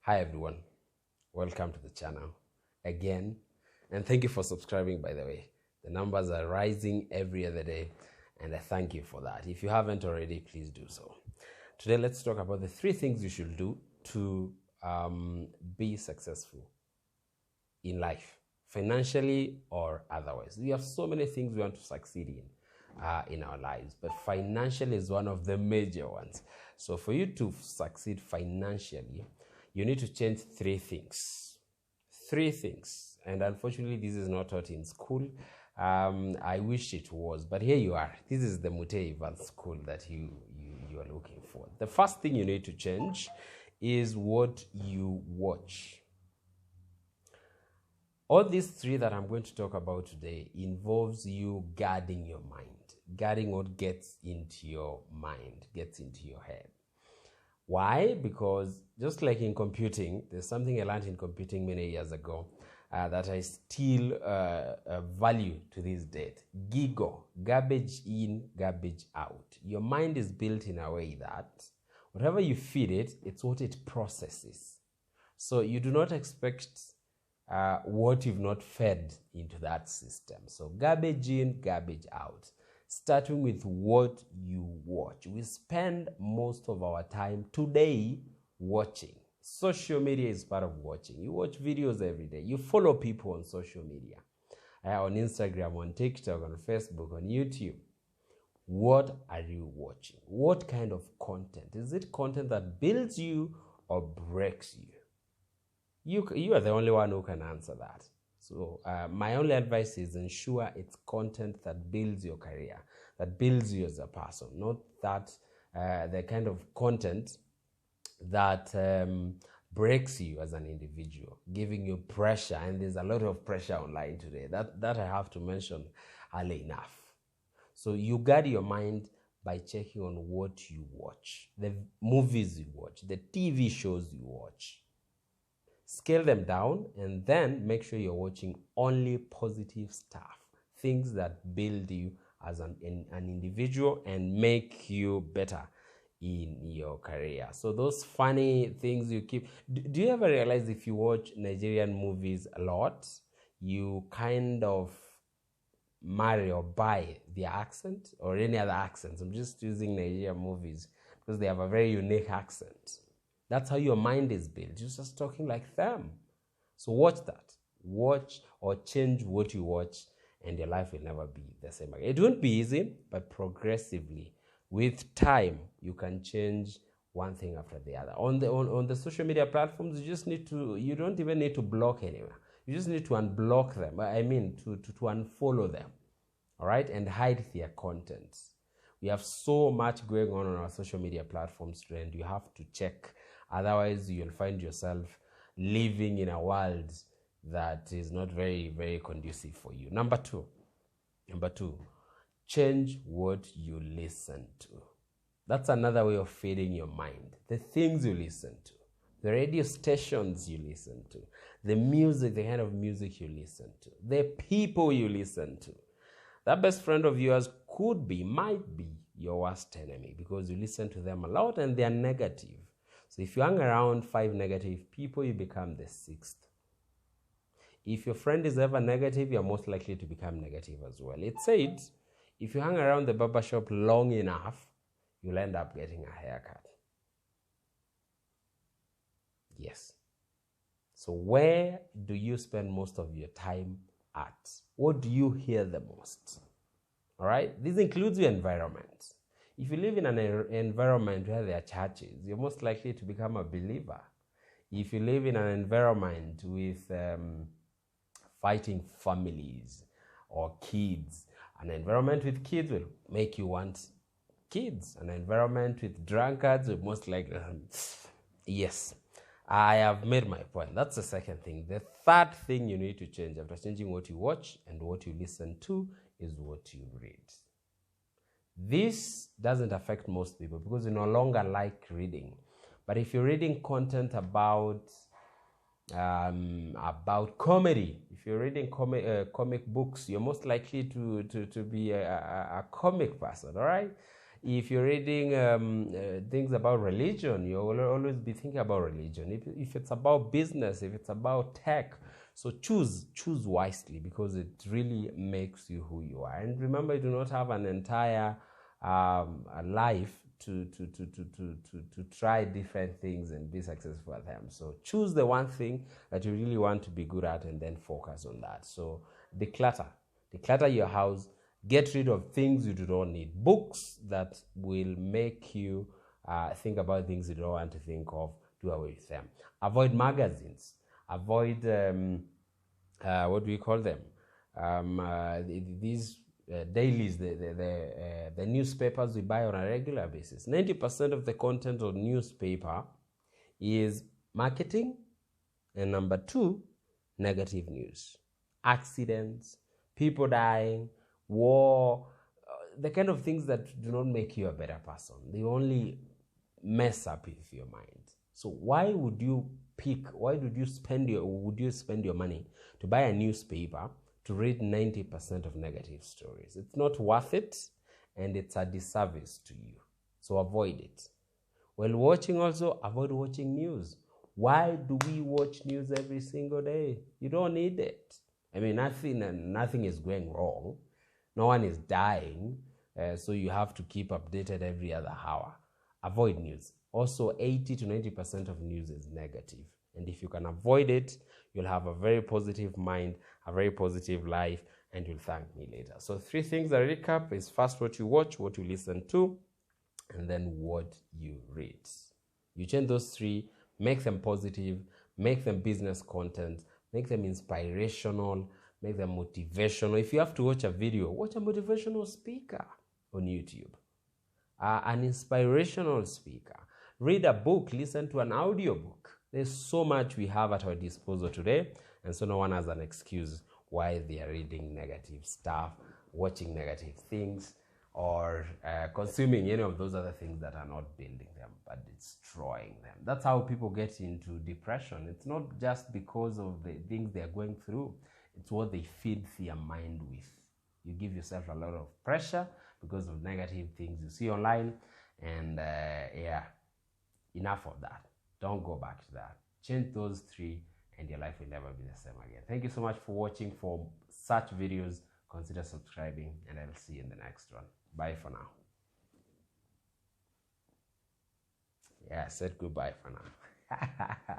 Hi everyone, welcome to the channel again, and thank you for subscribing. By the way, the numbers are rising every other day, and I thank you for that. If you haven't already, please do so. Today, let's talk about the 3 things you should do to be successful in life, financially or otherwise. We have so many things we want to succeed in our lives, but financial is one of the major ones. So for you to succeed financially, you need to change 3 things. 3 things. And unfortunately, this is not taught in school. I wish it was, but here you are. This is the Mute Advanced School that you are looking for. The first thing you need to change is what you watch. All these 3 that I'm going to talk about today involves you guarding your mind, guarding what gets into your mind, gets into your head. Why? Because just like in computing, there's something I learned in computing many years ago that I still value to this date. GIGO, garbage in, garbage out. Your mind is built in a way that whatever you feed it, it's what it processes. So you do not expect what you've not fed into that system. So garbage in, garbage out. Starting with what you watch. We spend most of our time today watching. Social media is part of watching. You watch videos every day. You follow people on social media. On Instagram, on TikTok, on Facebook, on YouTube. What are you watching? What kind of content? Is it content that builds you or breaks you? You are the only one who can answer that. So my only advice is ensure it's content that builds your career, that builds you as a person, not that the kind of content that breaks you as an individual, giving you pressure. And there's a lot of pressure online today. That I have to mention early enough. So you guard your mind by checking on what you watch, the movies you watch, the TV shows you watch. Scale them down and then make sure you're watching only positive stuff, things that build you as an individual and make you better in your career. So those funny things you keep. Do you ever realize if you watch Nigerian movies a lot, you kind of marry or buy their accent or any other accents? I'm just using Nigerian movies because they have a very unique accent. That's how your mind is built. You're just talking like them. So watch that. Watch or change what you watch, and your life will never be the same again. It won't be easy, but progressively, with time, you can change one thing after the other. On the social media platforms, you don't even need to block anyone. You just need to unblock them. I mean, to unfollow them, all right, and hide their content. We have so much going on our social media platforms today, and you have to check. Otherwise, you'll find yourself living in a world that is not very, very conducive for you. Number two, change what you listen to. That's another way of feeding your mind. The things you listen to, the radio stations you listen to, the music, the kind of music you listen to, the people you listen to. That best friend of yours might be your worst enemy because you listen to them a lot and they are negative. So if you hang around 5 negative people, you become the 6th. If your friend is ever negative, you're most likely to become negative as well. It said, if you hang around the barbershop long enough, you'll end up getting a haircut. Yes. So where do you spend most of your time at? What do you hear the most? All right? This includes your environment. If you live in an environment where there are churches, you're most likely to become a believer. If you live in an environment with fighting families or kids, an environment with kids will make you want kids. An environment with drunkards will most likely... Yes, I have made my point. That's the second thing. The third thing you need to change after changing what you watch and what you listen to is what you read. This doesn't affect most people because you no longer like reading. But if you're reading content about comedy, if you're reading comic books, you're most likely to be a comic person, all right? If you're reading things about religion, you will always be thinking about religion. If it's about business, if it's about tech, so choose wisely, because it really makes you who you are. And remember, you do not have an entire life to try different things and be successful at them. So choose the one thing that you really want to be good at and then focus on that. So declutter your house. Get rid of things you do not need. Books that will make you think about things you don't want to think of, do away with them. Avoid magazines. Avoid, what do we call them? These dailies, the newspapers we buy on a regular basis. 90% of the content of newspaper is marketing, and number 2, negative news. Accidents, people dying, war, the kind of things that do not make you a better person. They only mess up with your mind. So would you spend your money to buy a newspaper to read 90% of negative stories? It's not worth it, and it's a disservice to you. So avoid it. While watching, also avoid watching news. Why do we watch news every single day? You don't need it. I mean, nothing is going wrong. No one is dying, so you have to keep updated every other hour. Avoid news. Also, 80 to 90% of news is negative. And if you can avoid it, you'll have a very positive mind, a very positive life, and you'll thank me later. So 3 things I recap is: first, what you watch, what you listen to, and then what you read. You change those 3, make them positive, make them business content, make them inspirational, make them motivational. If you have to watch a video, watch a motivational speaker on YouTube, an inspirational speaker. Read a book, listen to an audiobook. There's so much we have at our disposal today, and so no one has an excuse why they are reading negative stuff, watching negative things, or consuming any of those other things that are not building them but destroying them. That's how people get into depression. It's not just because of the things they are going through. It's what they feed their mind with. You give yourself a lot of pressure because of negative things you see online, and enough of that. Don't go back to that. Change those 3 and your life will never be the same again. Thank you so much for watching. For such videos, consider subscribing, and I'll see you in the next one. Bye for now. Yeah, I said goodbye for now.